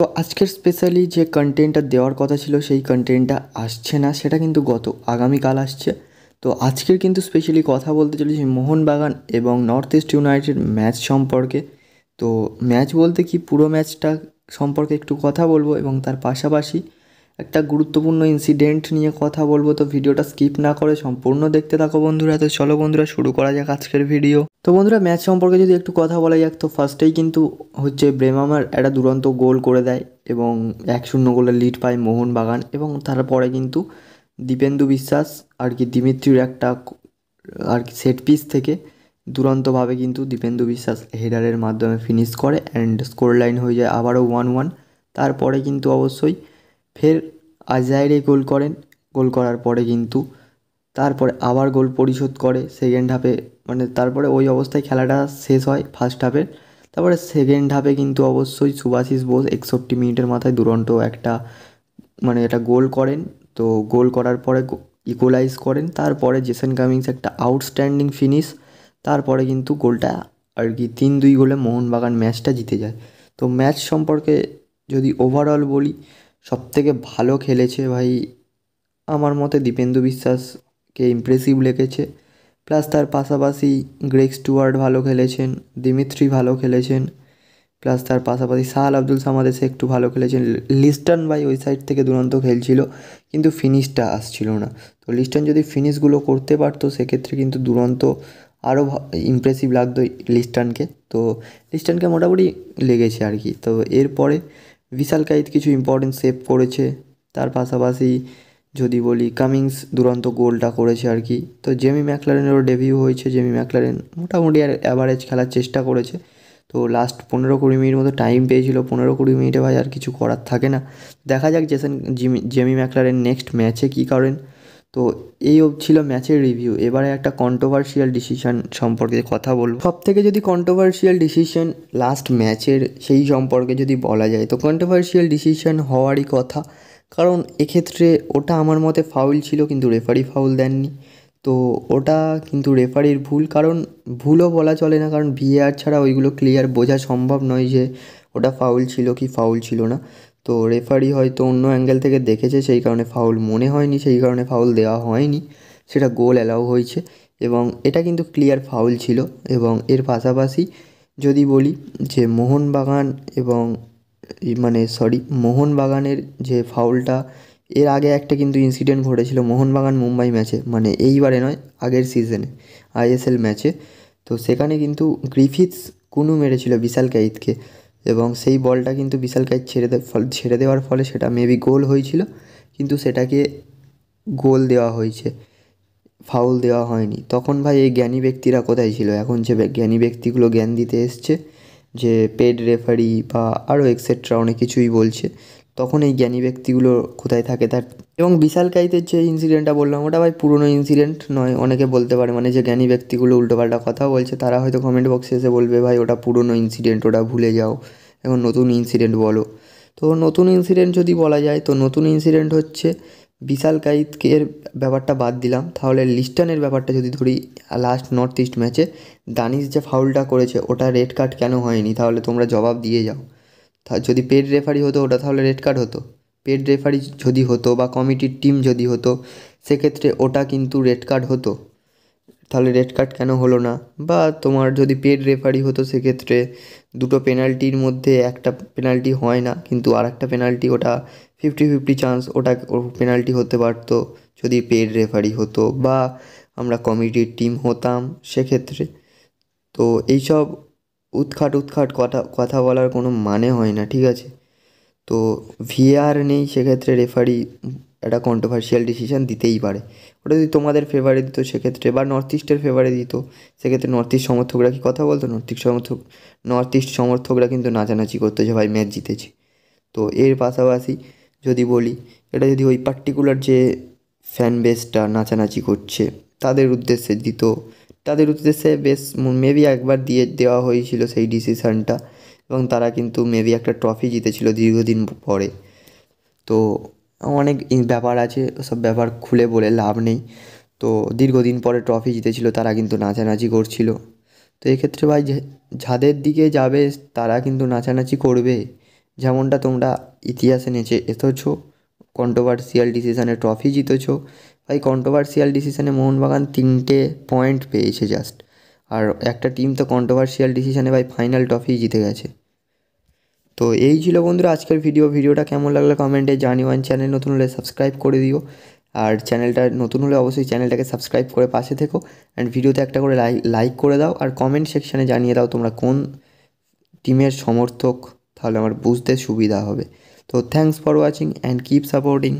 তো আজকের স্পেশালি যে কন্টেন্টটা দেওয়ার কথা ছিল সেই কন্টেন্টটা আসছে না, সেটা কিন্তু আগামীকাল আসছে। তো আজকের কিন্তু স্পেশালি কথা বলতে চলেছি মোহনবাগান এবং নর্থ ইস্ট ইউনাইটেড ম্যাচ সম্পর্কে। তো ম্যাচ বলতে কি, পুরো ম্যাচটা সম্পর্কে একটু কথা বলবো এবং তার পাশাপাশি একটা গুরুত্বপূর্ণ ইনসিডেন্ট নিয়ে কথা বলবো। তো ভিডিওটা স্কিপ না করে সম্পূর্ণ দেখতে থাকো বন্ধুরা। তো চলো বন্ধুরা, শুরু করা যাক আজকের ভিডিও। তো বন্ধুরা, ম্যাচ সম্পর্কে যদি একটু কথা বলা যাক, তো ফার্স্টেই কিন্তু ব্রেমামার একটা দুরন্ত গোল করে দেয় এবং 1-0 গোলের লিড পায় মোহনবাগান। এবং তারপরে কিন্তু দীপেন্দু বিশ্বাস দিমিত্রির একটা সেট পিস থেকে দুরন্তভাবে কিন্তু দীপেন্দু বিশ্বাস হেডারের মাধ্যমে ফিনিশ করে অ্যান্ড স্কোর লাইন হয়ে যায় আবারও 1-1। তারপরে কিন্তু অবশ্যই ফের আজাইরে গোল করেন। গোল করার পরে কিন্তু তারপরে আবার গোল পরিশোধ করে সেকেন্ড হাফে, মানে তারপরে ওই অবস্থায় খেলাটা শেষ হয় ফার্স্ট হাফের। তারপরে সেকেন্ড হাফে কিন্তু অবশ্যই সুভাশিস বোস 61 মিনিটের মাথায় দুরন্ত একটা গোল করেন। তো গোল করার পরে ইকুয়ালাইজ করেন। তারপরে জেসন কামিংস একটা আউটস্ট্যান্ডিং ফিনিশ। তারপরে কিন্তু গোলটা 3-2 গোলে মোহনবাগান ম্যাচটা জিতে যায়। তো ম্যাচ সম্পর্কে যদি ওভারঅল বলি, সবথেকে ভালো খেলেছে ভাই আমার মতে দীপেন্দু বিশ্বাসকে ইমপ্রেসিভ লেগেছে। প্লাস তার পাশাপাশি গ্রেগ স্টুয়ার্ট ভালো খেলেছেন, দিমিত্রি ভালো খেলেছেন। প্লাস তার পাশাপাশি সাহাল আব্দুল সামাদ এসে একটু ভালো খেলেছেন। লিস্টন ভাই ওই সাইড থেকে দুরন্ত খেলছিল, কিন্তু ফিনিশটা আসছিল না। তো লিস্টন যদি ফিনিশগুলো করতে পারতো সেক্ষেত্রে কিন্তু দুরন্ত আরও ইমপ্রেসিভ লাগতো লিস্টনকে। তো লিস্টনকে মোটামুটি লেগেছে আর কি। তো এরপরে বিশাল কাইত কিছু ইম্পর্টেন্ট সেভ করেছে। তার পাশাপাশি যদি বলি, কামিংস দুরন্ত গোলটা করেছে আর কি। তো জেমি ম্যাকলারেনেরও ডেবিউ হয়েছে। জেমি ম্যাকলারেন মোটামুটি আর অ্যাভারেজ খেলার চেষ্টা করেছে। তো লাস্ট 15-20 মিনিট মতো টাইম পেয়েছিল। 15-20 মিনিটে ভাই আর কিছু করার থাকে না। দেখা যাক জেমি ম্যাকলারেন নেক্সট ম্যাচে কী করেন। তো এই ছিল ম্যাচের রিভিউ। এবারে একটা কন্ট্রোভার্সিয়াল ডিসিশন সম্পর্কে কথা বলবো। সব থেকে যদি কন্ট্রোভার্সিয়াল ডিসিশন লাস্ট ম্যাচের সেই সম্পর্কে যদি বলা যায়, তো কন্ট্রোভার্সিয়াল ডিসিশন হওয়ারই কথা। কারণ এক্ষেত্রে ওটা আমার মতে ফাউল ছিল, কিন্তু রেফারি ফাউল দেননি। তো ওটা কিন্তু রেফারির ভুল, কারণ ভুলও বলা চলে না, কারণ ভিএআর ছাড়া ওইগুলো ক্লিয়ার বোঝা সম্ভব নয় যে ওটা ফাউল ছিল কি ফাউল ছিল না। তো রেফারি হয়তো অন্য অ্যাঙ্গেল থেকে দেখেছে, সেই কারণে ফাউল মনে হয়নি, সেই কারণে ফাউল দেওয়া হয়নি, সেটা গোল অ্যালাউ হয়েছে। এবং এটা কিন্তু ক্লিয়ার ফাউল ছিল। এবং এর পাশাপাশি যদি বলি যে মোহনবাগান এবং মোহনবাগানের যে ফাউলটা, এর আগে একটা কিন্তু ইনসিডেন্ট ঘটেছিল মোহনবাগান মুম্বাই ম্যাচে, মানে এইবারে নয়, আগের সিজনে আইএসএল ম্যাচে। তো সেখানে কিন্তু গ্রিফিথস কুনু মেরেছিল বিশাল কাইতকে, এবং সেই বলটা কিন্তু বিশাল কাইত ছেড়ে দেওয়ার ফলে সেটা মেবি গোল হয়েছিল, কিন্তু সেটাকে গোল দেওয়া হয়েছে, ফাউল দেওয়া হয়নি। তখন ভাই এই জ্ঞানী ব্যক্তিরা কোথায় ছিল? এখন যে জ্ঞানী ব্যক্তিগুলো জ্ঞান দিতে এসছে, যে পেড রেফারি বা আরও এক্সেট্রা অনেক কিছুই বলছে, তখন এই জ্ঞানী ব্যক্তিগুলো কোথায় থাকে তার? এবং বিশাল কাইতের যে ইনসিডেন্টটা বললাম, ওটা ভাই পুরনো ইনসিডেন্ট নয়। অনেকে বলতে পারে মানে যে জ্ঞানী ব্যক্তিগুলো উল্টোপাল্টা কথা বলছে, তারা হয়তো কমেন্ট বক্সে এসে বলবে ভাই ওটা পুরনো ইনসিডেন্ট, ওটা ভুলে যাও, এখন নতুন ইনসিডেন্ট বলো। তো নতুন ইনসিডেন্ট যদি বলা যায়, তো নতুন ইনসিডেন্ট হচ্ছে বিশাল কাইতকের ব্যাপারটা বাদ দিলাম, তাহলে লিস্টনের ব্যাপারটা যদি ধরি, লাস্ট নর্থ ইস্ট ম্যাচে দানিশ যে ফাউলটা করেছে ওটা রেড কার্ড কেন হয়নি? তাহলে তোমরা জবাব দিয়ে যাও। যদি পেড রেফারি হতো ওটা তাহলে রেড কার্ড হতো। পেড রেফারি যদি হতো বা কমিটির টিম যদি হতো, সেক্ষেত্রে ওটা কিন্তু রেড কার্ড হতো। তাহলে রেড কার্ড কেন হলো না? বা তোমার যদি পেড রেফারি হতো, সেক্ষেত্রে দুটো পেনাল্টির মধ্যে একটা পেনাল্টি হয় না, কিন্তু আর একটা পেনাল্টি, ওটা 50-50 চান্স, ওটা পেনাল্টি হতে পারতো যদি পেড রেফারি হতো বা আমরা কমিটির টিম হতাম সেক্ষেত্রে। তো এইসব উৎখাট কথা কথা বলার কোনো মানে হয় না, ঠিক আছে? তো ভিএআর নেই, সেক্ষেত্রে রেফারি একটা কন্ট্রোভার্সিয়াল ডিসিশন দিতেই পারে। ওটা যদি তোমাদের ফেভারে দিত সেক্ষেত্রে, বা নর্থ ইস্টের ফেভারে দিত, সেক্ষেত্রে নর্থ ইস্ট সমর্থকরা কি কথা বলতো? নর্থ ইস্ট সমর্থকরা কিন্তু নাচানাচি করতো যে ভাই ম্যাচ জিতেছি। তো এর পাশাপাশি যদি বলি, এটা যদি ওই পার্টিকুলার যে ফ্যান বেসটা নাচানাচি করছে তাদের উদ্দেশ্যে দিত, তাদের উদ্দেশ্যে বেশ মেবি একবার দিয়ে দেওয়া হয়েছিল সেই ডিসিশানটা, এবং তারা কিন্তু মেবি একটা ট্রফি জিতেছিল দীর্ঘদিন পরে। তো অনেক ব্যাপার আছে, ওসব ব্যাপার খুলে বলে লাভ নেই। তো দীর্ঘদিন পরে ট্রফি জিতেছিল, তারা কিন্তু নাচানাচি করছিল। তো এক্ষেত্রে ভাই যাদের দিকে যাবে তারা কিন্তু নাচানাচি করবে। যেমনটা তোমরা ইতিহাসে নেচে এসেছো, কন্ট্রোভার্সিয়াল ডিসিশানে ট্রফি জিতেছো। ভাই কন্ট্রোভার্সিয়াল ডিসিশানে মোহনবাগান 3টে পয়েন্ট পেয়েছে জাস্ট, আর একটা টিম তো কন্ট্রোভার্সিয়াল ডিসিশানে ভাই ফাইনাল ট্রফি জিতে গেছে। তো এই ছিল বন্ধুরা আজকের ভিডিওটা কেমন লাগলো কমেন্টে জানিও। চ্যানেল নতুন হলে সাবস্ক্রাইব করে দিও, আর চ্যানেলটা নতুন হলে অবশ্যই চ্যানেলটাকে সাবস্ক্রাইব করে পাশে থেকো। অ্যান্ড ভিডিওতে একটা করে লাইক করে দাও, আর কমেন্ট সেকশানে জানিয়ে দাও তোমরা কোন টিমের সমর্থক, তাহলে আমার বুঝতে সুবিধা হবে। তো thanks for watching and keep supporting.